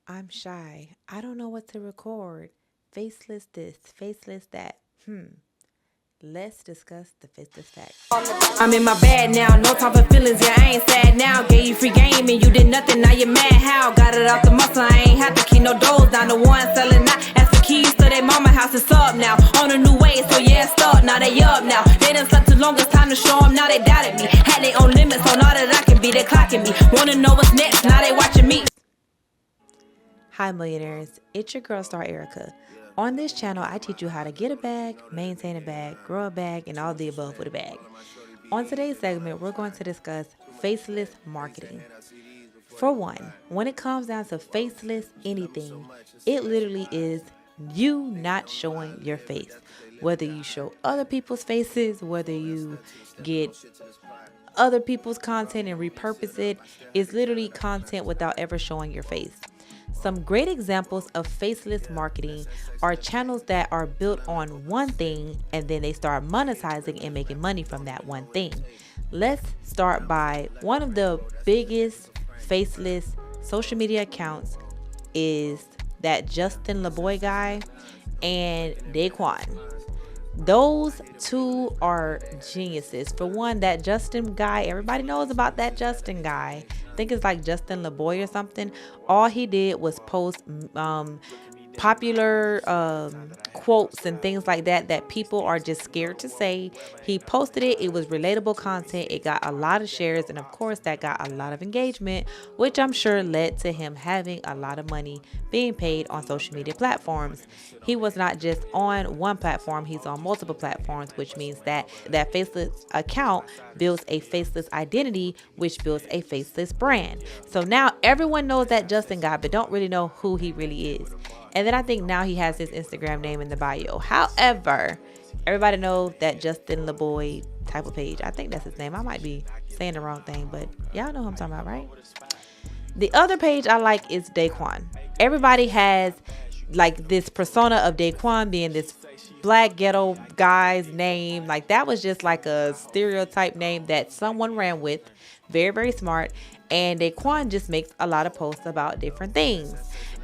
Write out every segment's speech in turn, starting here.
I'm shy. I don't know what to record. Faceless this, faceless that. Let's discuss the faceless facts. I'm in my bag now, no time for feelings, yeah, I ain't sad now. Gave you free game and you did nothing, now you're mad how? Got it off the muscle, I ain't have to keep no doors down. The one selling out, ask for keys to their mama house, it's up now. On a new way, so yeah, it's up, now they up now. They done slept too long, it's time to show them, now they doubted me. Had their own limits on all that I can be, they clocking me. Wanna know what's next, now they watching me. Hi millionaires, it's your girl star Erica. On this channel, I teach you how to get a bag, maintain a bag, grow a bag, and all the above with a bag. On today's segment, we're going to discuss faceless marketing. For one, when it comes down to faceless anything, it literally is you not showing your face. Whether you show other people's faces, whether you get other people's content and repurpose it, is literally content without ever showing your face. Some great examples of faceless marketing are channels that are built on one thing and then they start monetizing and making money from that one thing. Let's start by one of the biggest faceless social media accounts is that Justin LeBoy guy and Daquan. Those two are geniuses. For one, that Justin guy, everybody knows about that Justin guy. I think it's like Justin LeBoy or something. All he did was post popular quotes and things like that people are just scared to say. He posted it. It was relatable content. It got a lot of shares, and of course that got a lot of engagement, which I'm sure led to him having a lot of money being paid on social media platforms. He was not just on one platform, he's on multiple platforms, which means that that faceless account builds a faceless identity, which builds a faceless brand. So now everyone knows that Justin guy, but don't really know who he really is. And then I think now he has his Instagram name in the bio. However, everybody knows that Justin LeBoy type of page. I think that's his name. I might be saying the wrong thing, but y'all know who I'm talking about, right? The other page I like is Daquan. Everybody has like this persona of Daquan being this black ghetto guy's name. Like that was just like a stereotype name that someone ran with. Very, very smart. And Daquan just makes a lot of posts about different things.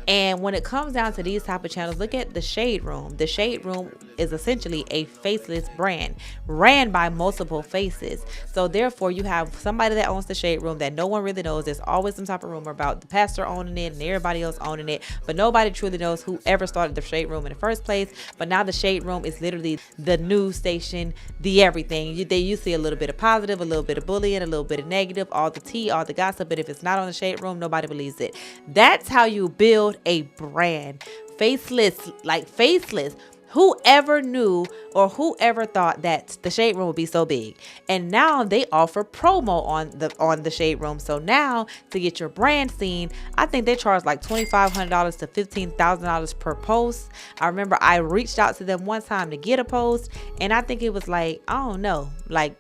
And when it comes down to these type of channels, look at the Shade Room. The Shade Room is essentially a faceless brand ran by multiple faces. So therefore, you have somebody that owns the Shade Room that no one really knows. There's always some type of rumor about the pastor owning it and everybody else owning it, but nobody truly knows who ever started the Shade Room in the first place. But now the Shade Room is literally the news station, the everything. You see a little bit of positive, a little bit of bullying, a little bit of negative, all the tea, all the gossip. But if it's not on the Shade Room, nobody believes it. That's how you build a brand. Faceless, like faceless. Whoever knew or whoever thought that the Shade Room would be so big? And now they offer promo on the Shade Room. So now to get your brand seen, I think they charge like $2,500 to $15,000 per post. I remember I reached out to them one time to get a post, and I think it was like, I don't know, like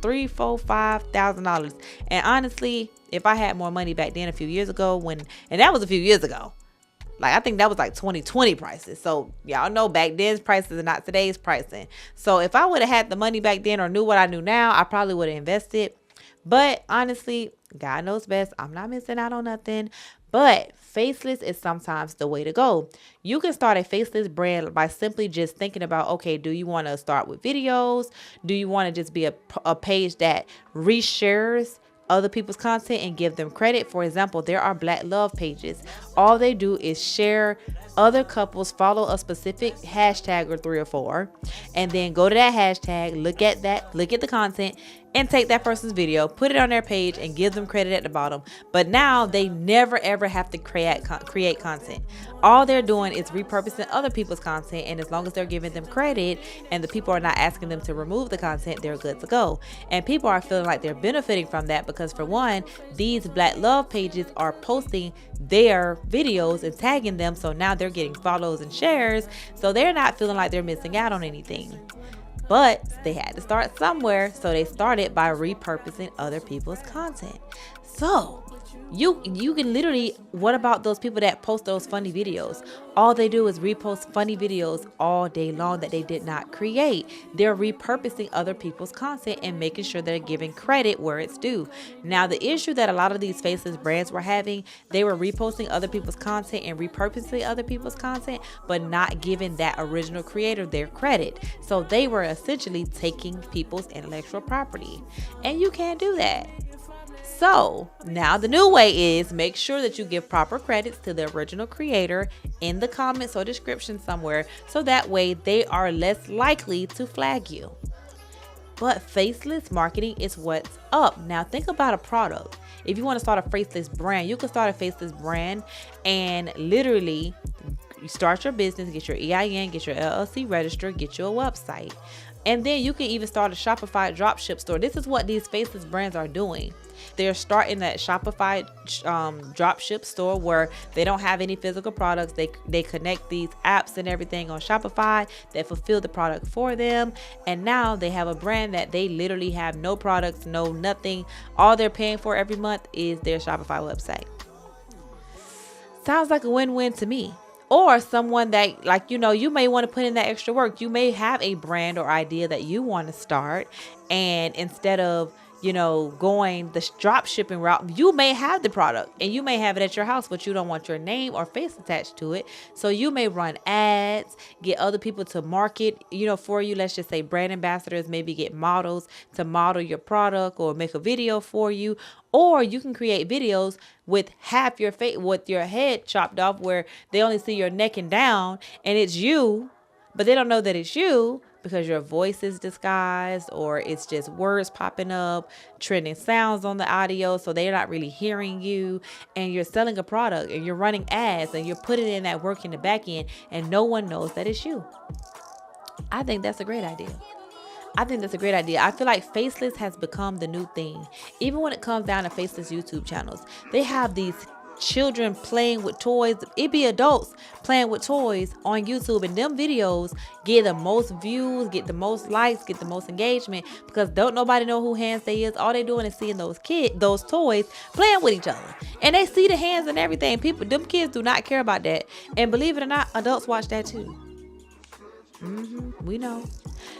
$3,000, $4,000, $5,000. And honestly, if I had more money back then a few years ago, and that was a few years ago. Like, I think that was like 2020 prices. So y'all know back then's prices are not today's pricing. So if I would have had the money back then or knew what I knew now, I probably would have invested. But honestly, God knows best. I'm not missing out on nothing. But faceless is sometimes the way to go. You can start a faceless brand by simply just thinking about, okay, do you want to start with videos? Do you want to just be a page that reshares other people's content and give them credit? For example, there are Black love pages. All they do is share other couples, follow a specific hashtag or 3 or 4, and then go to that hashtag, look at the content, and take that person's video, put it on their page, and give them credit at the bottom. But now they never ever have to create content. All they're doing is repurposing other people's content, and as long as they're giving them credit and the people are not asking them to remove the content, they're good to go. And people are feeling like they're benefiting from that because, for one, these Black love pages are posting their videos and tagging them, so now they're getting follows and shares, so they're not feeling like they're missing out on anything. But they had to start somewhere, so they started by repurposing other people's content. So You can literally, what about those people that post those funny videos? All they do is repost funny videos all day long that they did not create. They're repurposing other people's content and making sure they're giving credit where it's due. Now, the issue that a lot of these faceless brands were having, they were reposting other people's content and repurposing other people's content, but not giving that original creator their credit. So they were essentially taking people's intellectual property. And you can't do that. So now the new way is make sure that you give proper credits to the original creator in the comments or description somewhere, so that way they are less likely to flag you. But faceless marketing is what's up. Now think about a product. If you want to start a faceless brand, you can start a faceless brand and literally you start your business, get your EIN, get your LLC registered, get your website. And then you can even start a Shopify dropship store. This is what these faceless brands are doing. They're starting that Shopify dropship store where they don't have any physical products. They connect these apps and everything on Shopify that fulfill the product for them. And now they have a brand that they literally have no products, no nothing. All they're paying for every month is their Shopify website. Sounds like a win-win to me. Or someone that, like, you may want to put in that extra work. You may have a brand or idea that you want to start, and instead of going the drop shipping route, you may have the product and you may have it at your house, but you don't want your name or face attached to it. So you may run ads, get other people to market, for you. Let's just say brand ambassadors, maybe get models to model your product or make a video for you. Or you can create videos with half your face, with your head chopped off, where they only see your neck and down, and it's you, but they don't know that it's you because your voice is disguised, or it's just words popping up, trending sounds on the audio, so they're not really hearing you. And you're selling a product and you're running ads and you're putting in that work in the back end, and no one knows that it's you. I think that's a great idea. I feel like faceless has become the new thing. Even when it comes down to faceless YouTube channels, they have these children playing with toys. It be adults playing with toys on YouTube, and them videos get the most views, get the most likes, get the most engagement, because don't nobody know who hands they is. All they doing is seeing those toys playing with each other, and they see the hands and everything. Them kids do not care about that, and believe it or not, adults watch that too. We know.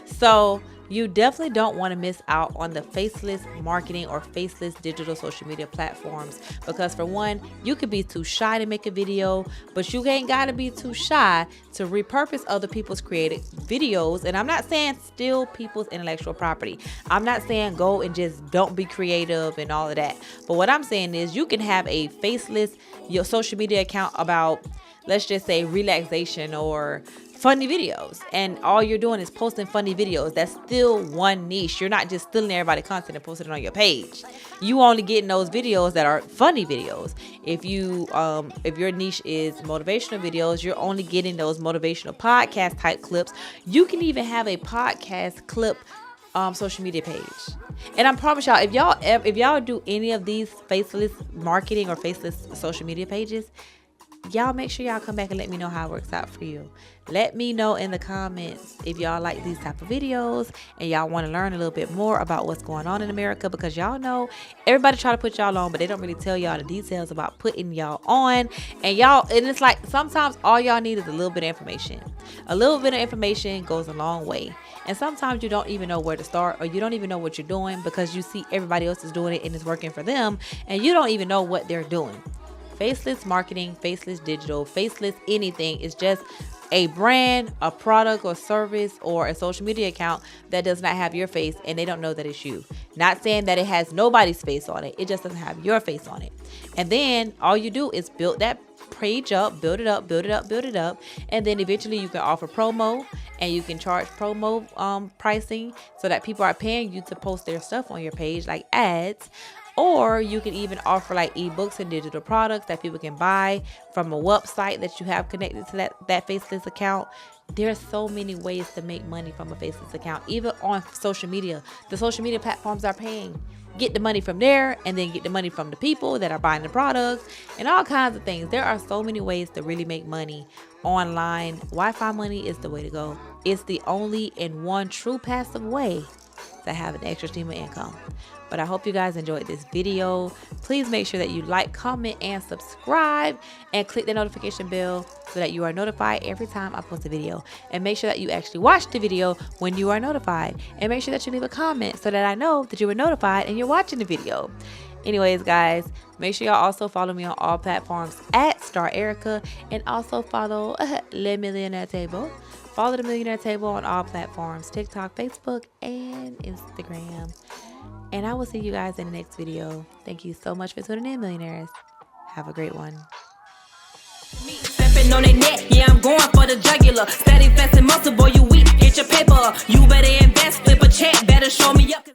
So you definitely don't want to miss out on the faceless marketing or faceless digital social media platforms, because for one, you could be too shy to make a video, but you ain't got to be too shy to repurpose other people's created videos. And I'm not saying steal people's intellectual property. I'm not saying go and just don't be creative and all of that. But what I'm saying is you can have a faceless your social media account about, let's just say, relaxation or funny videos, and all you're doing is posting funny videos. That's still one niche. You're not just stealing everybody's content and posting it on your page. You only getting those videos that are funny videos. If your niche is motivational videos, you're only getting those motivational podcast type clips. You can even have a podcast clip social media page. And I promise y'all, if y'all do any of these faceless marketing or faceless social media pages, y'all make sure y'all come back and let me know how it works out for you. Let me know in the comments if y'all like these type of videos and y'all want to learn a little bit more about what's going on in America, because y'all know everybody try to put y'all on, but they don't really tell y'all the details about putting y'all on. And it's like sometimes all y'all need is a little bit of information. A little bit of information goes a long way. And sometimes you don't even know where to start, or you don't even know what you're doing because you see everybody else is doing it and it's working for them, and you don't even know what they're doing. Faceless marketing, faceless digital, faceless anything is just a brand, a product or service, or a social media account that does not have your face, and they don't know that it's you. Not saying that it has nobody's face on it. It just doesn't have your face on it. And then all you do is build that page up, build it up. And then eventually you can offer promo, and you can charge promo pricing so that people are paying you to post their stuff on your page, like ads. Or you can even offer like ebooks and digital products that people can buy from a website that you have connected to that faceless account. There's so many ways to make money from a faceless account, even on social media. The social media platforms are paying. Get the money from there, and then get the money from the people that are buying the products and all kinds of things. There are so many ways to really make money online. Wi-Fi money is the way to go. It's the only and one true passive way to have an extra stream of income. But I hope you guys enjoyed this video. Please make sure that you like, comment, and subscribe, and click the notification bell so that you are notified every time I post a video. And make sure that you actually watch the video when you are notified. And make sure that you leave a comment so that I know that you were notified and you're watching the video. Anyways, guys, make sure y'all also follow me on all platforms at Star Erica, and also follow Le Millionaire Table. Follow the Millionaire Table on all platforms, TikTok, Facebook, and Instagram. And I will see you guys in the next video. Thank you so much for tuning in, millionaires. Have a great one. Stepping on their neck, yeah, I'm going for the jugular. Steady flexing muscle, boy, you weak, get your paper. You better